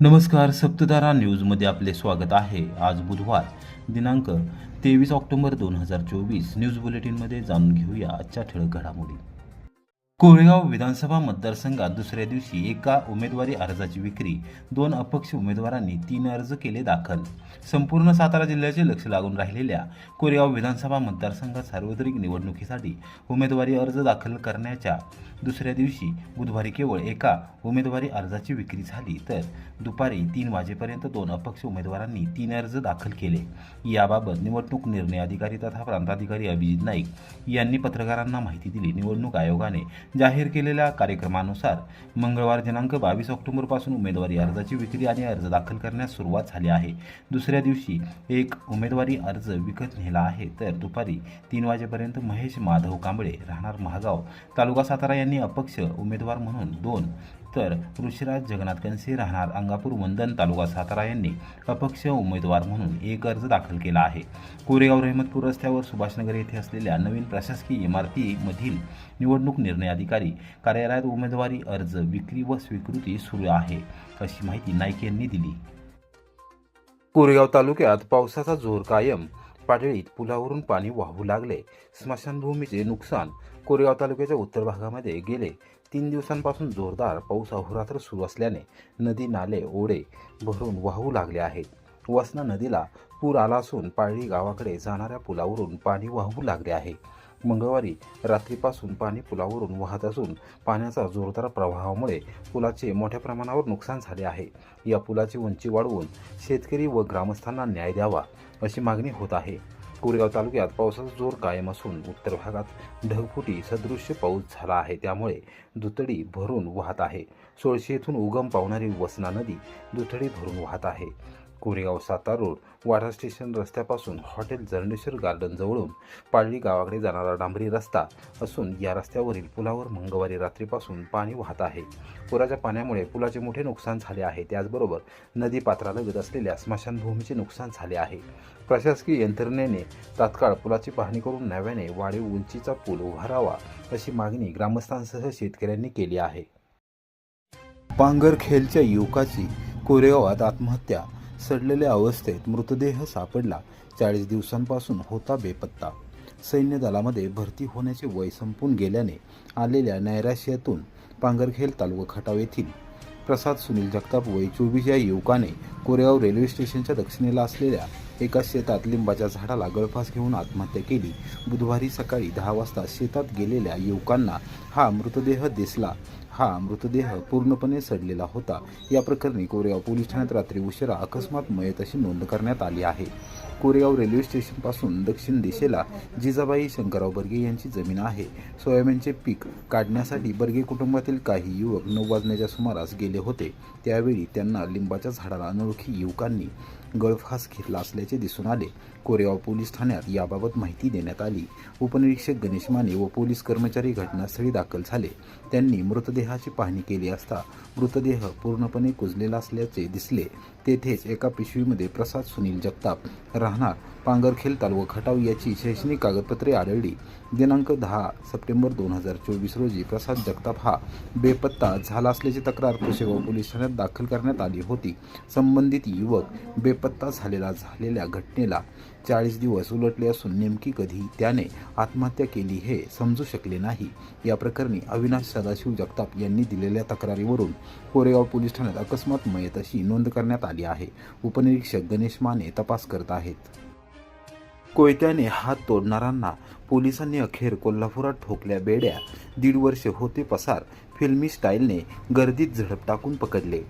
नमस्कार, सप्तधारा न्यूजमध्ये आपले स्वागत आहे. आज बुधवार दिनांक 23 ऑक्टोबर 2024 न्यूज बुलेटिनमध्ये जाणून घेऊया आजच्या ठळक घडामोडी. कोरेगाव विधानसभा मतदारसंघात दुसऱ्या दिवशी एका उमेदवारी अर्जाची विक्री. 2 अपक्ष उमेदवारांनी 3 अर्ज केले दाखल. संपूर्ण सातारा जिल्ह्याचे लक्ष लागून राहिलेल्या कोरेगाव विधानसभा मतदारसंघात सार्वत्रिक निवडणुकीसाठी उमेदवारी अर्ज दाखल करण्याच्या दुसऱ्या दिवशी बुधवारी केवळ एका उमेदवारी अर्जाची विक्री झाली, तर दुपारी 3 वाजेपर्यंत 2 अपक्ष उमेदवारांनी 3 अर्ज दाखल केले. याबाबत निवडणूक निर्णय अधिकारी तथा प्रांताधिकारी अभिजित नाईक यांनी पत्रकारांना माहिती दिली. निवडणूक आयोगाने जाहीर केलेल्या कार्यक्रमानुसार मंगळवार दिनांक 22 ऑक्टोबरपासून उमेदवारी अर्जाची विक्री आणि अर्ज दाखल करण्यास सुरुवात झाली आहे. दुसऱ्या दिवशी एक उमेदवारी अर्ज विकत नेला आहे, तर दुपारी 3 वाजेपर्यंत महेश माधव कांबळे राहणार महागाव तालुका सातारा यांनी अपक्ष उमेदवार म्हणून 2, तर ऋषिराज जगन्नाथ कनसे राहणार अंगापूर वंदन तालुका सातारा यांनी अपक्ष उमेदवार म्हणून 1 अर्ज दाखल केला आहे. कोरेगाव रहमतपूर रस्त्यावर सुभाषनगर येथे असलेल्या नवीन प्रशासकीय इमारतीमधील निवडणूक निर्णय अधिकारी कार्यालयात उमेदवारी अर्ज विक्री व स्वीकृती सुरू आहे, अशी माहिती नाईक यांनी दिली. कोरेगाव तालुक्यात पावसाचा जोर कायम. पाडळीत पुलावरून पाणी वाहू लागले. स्मशानभूमीचे नुकसान. कोरेगाव तालुक्याच्या उत्तर भागामध्ये गेले 3 दिवसांपासून जोरदार पाऊस अहोरात्र सुरू असल्याने नदी नाले ओढे भरून वाहू लागले आहेत. वसना नदीला पूर आला असून पाळी गावाकडे जाणाऱ्या पुलावरून पाणी वाहू लागले आहे. मंगळवारी रात्रीपासून पाणी पुलावरून वाहत असून पाण्याचा जोरदार प्रवाहामुळे पुलाचे मोठ्या प्रमाणावर नुकसान झाले आहे. या पुलाची उंची वाढवून शेतकरी व ग्रामस्थांना न्याय द्यावा अशी मागणी होत आहे. कोरेगाव तालुक्यात पावसाचा जोर कायम असून उत्तर भागात ढगफुटी सदृश्य पाऊस झाला आहे, त्यामुळे दुथडी भरून वाहत आहे. सोळशे येथून उगम पावणारी वसना नदी दुथडी भरून वाहत आहे. कोरेगाव सातारा रोड वाठा स्टेशन रस्त्यापासून हॉटेल जर्नेश्वर गार्डन जवळून पाळली गावाकडे जाणारा डांबरी रस्ता असून या रस्त्यावरील पुलावर मंगळवारी रात्रीपासून पाणी वाहत आहे. पुराच्या पाण्यामुळे पुलाचे मोठे नुकसान झाले आहे. त्याचबरोबर नदी पात्रालगत असलेल्या स्मशानभूमीचे नुकसान झाले आहे. प्रशासकीय यंत्रणेने तात्काळ पुलाची पाहणी करून नव्याने वाढीव उंचीचा पूल उभारावा अशी मागणी ग्रामस्थांसह शेतकऱ्यांनी केली आहे. पांगरखेलच्या युवकाची कोरेगावात आत्महत्या. सडलेल्या अवस्थेत मृतदेह सापडला. 40 दिवसांपासून होता बेपत्ता. सैन्य दलामध्ये भरती होण्याचे वय संपून गेल्याने आलेल्या नैराश्यातून पांगरखेल तालुका खटाव येथील प्रसाद सुनील जगताप वय 24 या युवकाने कोरेगाव रेल्वे स्टेशनच्या दक्षिणेला असलेल्या एका शेतात लिंबाच्या झाडाला गळफास घेऊन आत्महत्या केली. बुधवारी सकाळी 10 वाजता शेतात गेलेल्या युवकांना हा मृतदेह दिसला. हा मृतदेह पूर्णपणे सडलेला होता. या प्रकरणी कोरेगाव पोलीस ठाण्यात रात्री उशिरा अकस्मात मयत अशी नोंद करण्यात आली आहे. कोरेगाव रेल्वे स्टेशनपासून दक्षिण दिशेला जिजाबाई शंकरराव बर्गे यांची जमीन आहे. सोयाबीनचे पीक काढण्यासाठी बर्गे कुटुंबातील काही युवक 9 वाजण्याच्या सुमारास गेले होते. त्यावेळी त्यांना लिंबाच्या झाडाला अनोळखी युवकांनी गळफास घेतला असल्याचे दिसून आले. कोरेगाव पोलीस ठाण्यात याबाबत माहिती देण्यात आली. उपनिरीक्षक गणेश माने व पोलीस कर्मचारी घटनास्थळी दाखल झाले. त्यांनी मृतदेहाची पाहणी केली असता मृतदेह पूर्णपणे कुजलेला असल्याचे दिसले. तेथेच एका पिशवीमध्ये प्रसाद सुनील जगताप राहणार पांगरखेल तालुका खटाव याची शैक्षणिक कागदपत्रे आढळली. दिनांक 10 सप्टेंबर 2024 रोजी प्रसाद जगताप हा बेपत्ता झाला असल्याची तक्रार कुशेगाव पोलीस ठाण्यात दाखल करण्यात आली होती. संबंधित युवक बेपत्ता झालेल्या घटनेला 40 दिवस उलटले असून नेमकी कधी त्याने आत्महत्या केली हे समजू शकले नाही. या प्रकरणी अविनाश सदाशिव जगताप यांनी दिलेल्या तक्रारीवरून कोरेगाव पोलीस ठाण्यात अकस्मात मयत अशी नोंद करण्यात आली आहे. उपनिरीक्षक गणेश माने तपास करत आहेत. कोयत्याने हात तोडणाऱ्यांना पोलिसांनी अखेर कोल्हापुरात ठोकल्या बेड्या. 1.5 वर्ष होते पसार. फिल्मी स्टाईलने गर्दीत झडप टाकून पकडले.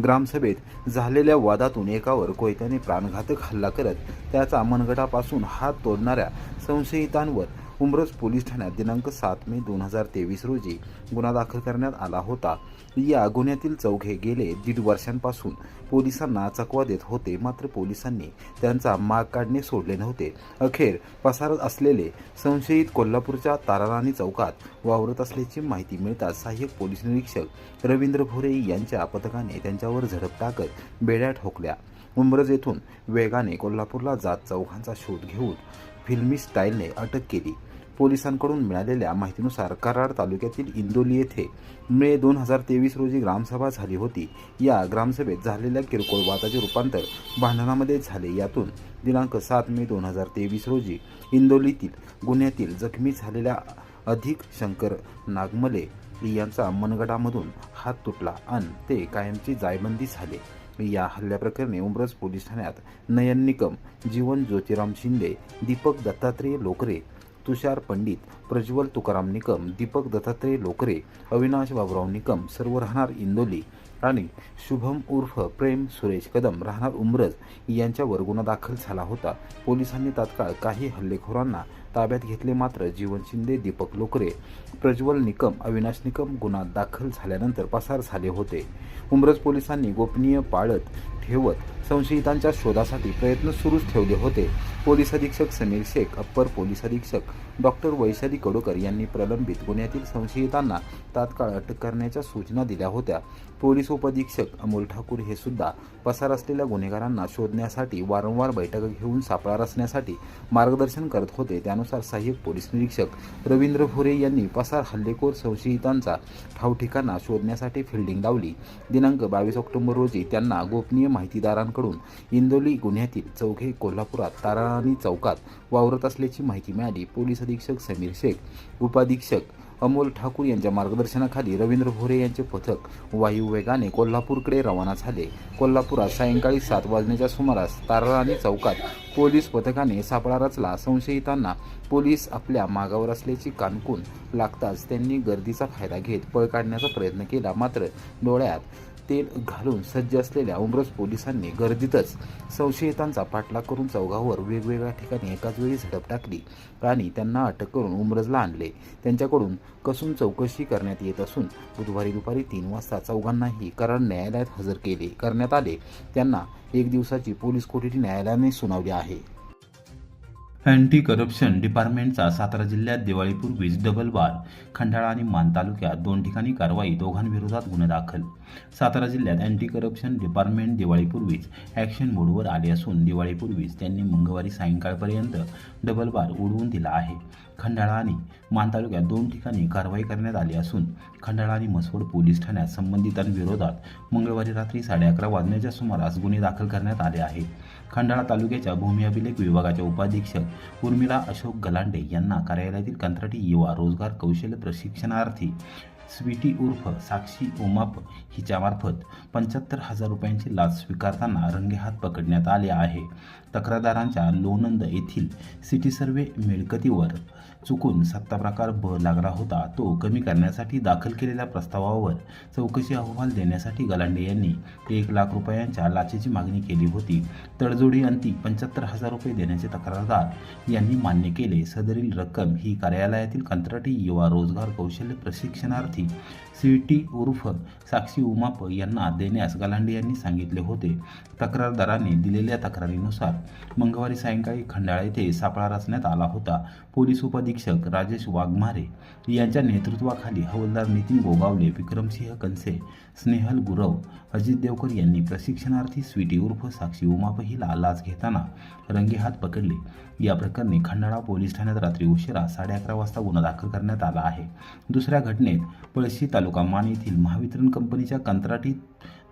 ग्रामसभेत झालेल्या वादातून एकावर कोयत्याने प्राणघातक हल्ला करत त्याचा मनगटापासून हात तोडणाऱ्या संशयितांवर उंब्रज पोलीस ठाण्यात दिनांक 7 मे 2023 रोजी गुन्हा दाखल करण्यात आला होता. या गुन्ह्यातील चौघे गेले 1.5 वर्षांपासून पोलिसांना चकवा देत होते, मात्र पोलिसांनी त्यांचा माग काढणे सोडले नव्हते. अखेर पसारत असलेले संशयित कोल्हापूरच्या ताराराणी चौकात वावरत असल्याची माहिती मिळताच सहाय्यक पोलीस निरीक्षक रवींद्र भोरे यांच्या पथकाने त्यांच्यावर झडप टाकत बेड्या ठोकल्या. उंब्रज येथून वेगाने कोल्हापूरला जात चौघांचा शोध घेऊन फिल्मी स्टाईलने अटक केली. पोलिसांकडून मिळालेल्या माहितीनुसार कराड तालुक्यातील इंदोली येथे मे 2023 रोजी ग्रामसभा झाली होती. या ग्रामसभेत झालेल्या किरकोळ वादाचे रूपांतर भांडणामध्ये झाले. यातून दिनांक 7 मे 2023 रोजी इंदोलीतील गुन्ह्यातील जखमी झालेल्या अधिक शंकर नागमले यांचा मनगटामधून हात तुटला आणि ते कायमची जायबंदी झाले. या हल्ल्याप्रकरणी उंब्रज पोलीस ठाण्यात नयन निकम, जीवन ज्योतिराम शिंदे, दीपक दत्तात्रेय लोकरे, तुषार पंडित, प्रज्वल तुकाराम निकम, दीपक दत्तात्रेय लोकरे, अविनाश बाबुराव निकम सर्व राहणार इंदोली आणि शुभम उर्फ प्रेम सुरेश कदम राहणार उंब्रज यांच्यावर गुन्हा दाखल झाला होता. पोलिसांनी तात्काळ काही हल्लेखोरांना ताब्यात घेतले. मात्र जीवन शिंदे, दीपक लोकरे, प्रज्वल निकम, अविनाश निकम गुन्हा दाखल झाल्यानंतर पसार झाले होते. उंब्रज पोलिसांनी गोपनीय पाळत ठेवत संशयितांच्या शोधासाठी प्रयत्न सुरूच ठेवले होते. पोलीस अधीक्षक समीर शेख, अप्पर पोलीस अधीक्षक डॉक्टर वैशाली कडोकर यांनी प्रलंबित गुन्ह्यातील संशयितांना तात्काळ अटक करण्याच्या सूचना दिल्या होत्या. पोलीस उपअधीक्षक अमोल ठाकूर हे सुद्धा पसार असलेल्या गुन्हेगारांना शोधण्यासाठी वारंवार बैठका घेऊन सापळा रचण्यासाठी मार्गदर्शन करत होते. त्यानुसार सहाय्यक पोलीस निरीक्षक रवींद्र भोरे यांनी पसार हल्लेखोर संशयितांचा ठावठिकाणा शोधण्यासाठी फिल्डिंग लावली. दिनांक 22 ऑक्टोबर रोजी त्यांना गोपनीय माहितीदारांकडून इंदोली गुन्ह्यातील चौघे कोल्हापुरात ताराराणी चौकात वावरत असल्याची माहिती मिळाली. पोलीस अधीक्षक समीर शेख, उपाधीक्षक अमोल ठाकूर यांच्या मार्गदर्शनाखाली रवींद्र भोरे यांचे पथक वायू वेगाने कोल्हापूरकडे रवाना झाले. कोल्हापुरात सायंकाळी 7 वाजण्याच्या सुमारास ताराराणी चौकात पोलीस पथकाने सापळा रचला. संशयितांना पोलीस आपल्या मागावर असल्याची कानकून लागताच त्यांनी गर्दीचा फायदा घेत पळ काढण्याचा प्रयत्न केला. मात्र डोळ्यात तेल घालून सज्ज असलेल्या उंब्रज पोलिसांनी गर्दीतच संशयितांचा पाठलाग करून चौघावर वेगवेगळ्या ठिकाणी एकाच वेळी झडप टाकली आणि त्यांना अटक करून उंब्रजला आणले. त्यांच्याकडून कसून चौकशी करण्यात येत असून बुधवारी दुपारी 3 वाजता चौघांनाही कराड न्यायालयात हजर करण्यात आले. त्यांना 1 दिवसाची पोलीस कोठडी न्यायालयाने सुनावली आहे. अँटी करप्शन डिपार्टमेंटचा सातारा जिल्ह्यात दिवाळीपूर्वीच डबल बार, खंडाळा आणि मान तालुक्यात 2 ठिकाणी कारवाई, दोघांविरोधात गुन्हे दाखल. सातारा जिल्ह्यात अँटी करप्शन डिपार्टमेंट दिवाळीपूर्वीच ॲक्शन मोडवर आले असून दिवाळीपूर्वीच त्यांनी मंगळवारी सायंकाळपर्यंत डबल बार उडवून दिला आहे. खंडाळा आणि मान तालुक्यात 2 ठिकाणी कारवाई करण्यात आली असून खंडाळा आणि मसवड पोलीस ठाण्यात संबंधितांविरोधात मंगळवारी रात्री 11:30 वाजण्याच्या सुमारास गुन्हे दाखल करण्यात आले आहेत. खंडाळा तालुक्याच्या भूमी अभिलेख विभागाच्या उपाधीक्षक उर्मिला अशोक गलांडे यांना कार्यालयातील कंत्राटी युवा रोजगार कौशल्य प्रशिक्षणार्थी स्वीटी उर्फ साक्षी उमाप हिच्यामार्फत 75,000 रुपयांची लाच स्वीकारताना रंगेहात पकडण्यात आले आहे. तक्रारदारांच्या लोणंद येथील सिटी सर्व्हे मिळकतीवर चुकून सत्ता प्रकार ब लागला होता. तो कमी करण्यासाठी दाखल केलेल्या प्रस्तावावर चौकशी अहवाल देण्यासाठी गलांडे यांनी 1 लाख रुपयांच्या लाचेची मागणी केली होती. तडजोडी अंती 75,000 रुपये देण्याचे तक्रारदार यांनी मान्य केले. सदरील रक्कम ही कार्यालयातील कंत्राटी युवा रोजगार कौशल्य प्रशिक्षणार्थी स्वीटी उर्फ साक्षी उमाप यांना देण्यास गलांडे यांनी सांगितले होते. तक्रारदारांनी दिलेल्या तक्रारीनुसार मंगळवारी सायंकाळी खंडाळा येथे सापळा रचण्यात आला होता. पोलीस उपअधीक्षक राजेश वाघमारे यांच्या नेतृत्वाखाली हवालदार नितीन गोगावले, विक्रमसिंह कनसे, स्नेहल गुरव, अजित देवकर यांनी प्रशिक्षणार्थी स्वीटी उर्फ साक्षी उमाप हिला लाच घेताना रंगेहात पकडले. या प्रकरणी खंडाळा पोलीस ठाण्यात रात्री उशिरा 11:30 वाजता गुन्हा दाखल करण्यात आला आहे. दुसऱ्या घटनेत पळशी तालुका मान येथील महावितरण कंपनीच्या कंत्राटी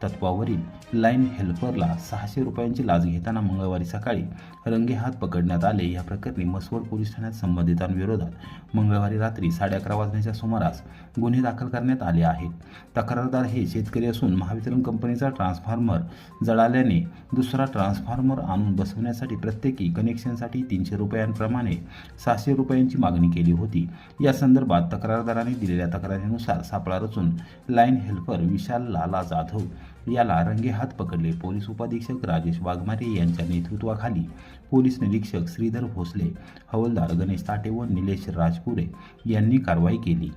तत्वावरील लाईन हेल्परला 600 रुपयांची लाच घेताना मंगळवारी सकाळी रंगेहात पकडण्यात आले. या प्रकरणी मसवड पोलीस ठाण्यात संबंधितांविरोधात मंगळवारी रात्री 11:30 वाजण्याच्या सुमारास गुन्हे दाखल करण्यात आले आहेत. तक्रारदार हे शेतकरी असून महावितरण कंपनीचा ट्रान्सफॉर्मर जळाल्याने दुसरा ट्रान्सफॉर्मर आणून बसवण्यासाठी प्रत्येकी कनेक्शनसाठी 300 रुपयांप्रमाणे 600 रुपयांची मागणी केली होती. या संदर्भात तक्रारदारांनी दिलेल्या तक्रारीनुसार सापळा रचून लाईन हेल्पर विशाल लाला जाधव याला रंगेहात पकडले. पोलीस उपाधीक्षक राजेश वाघमारे यांच्या नेतृत्वाखाली पोलीस निरीक्षक श्रीधर भोसले, हवालदार गणेश ताटे व निलेश राजपुरे यांनी कारवाई केली.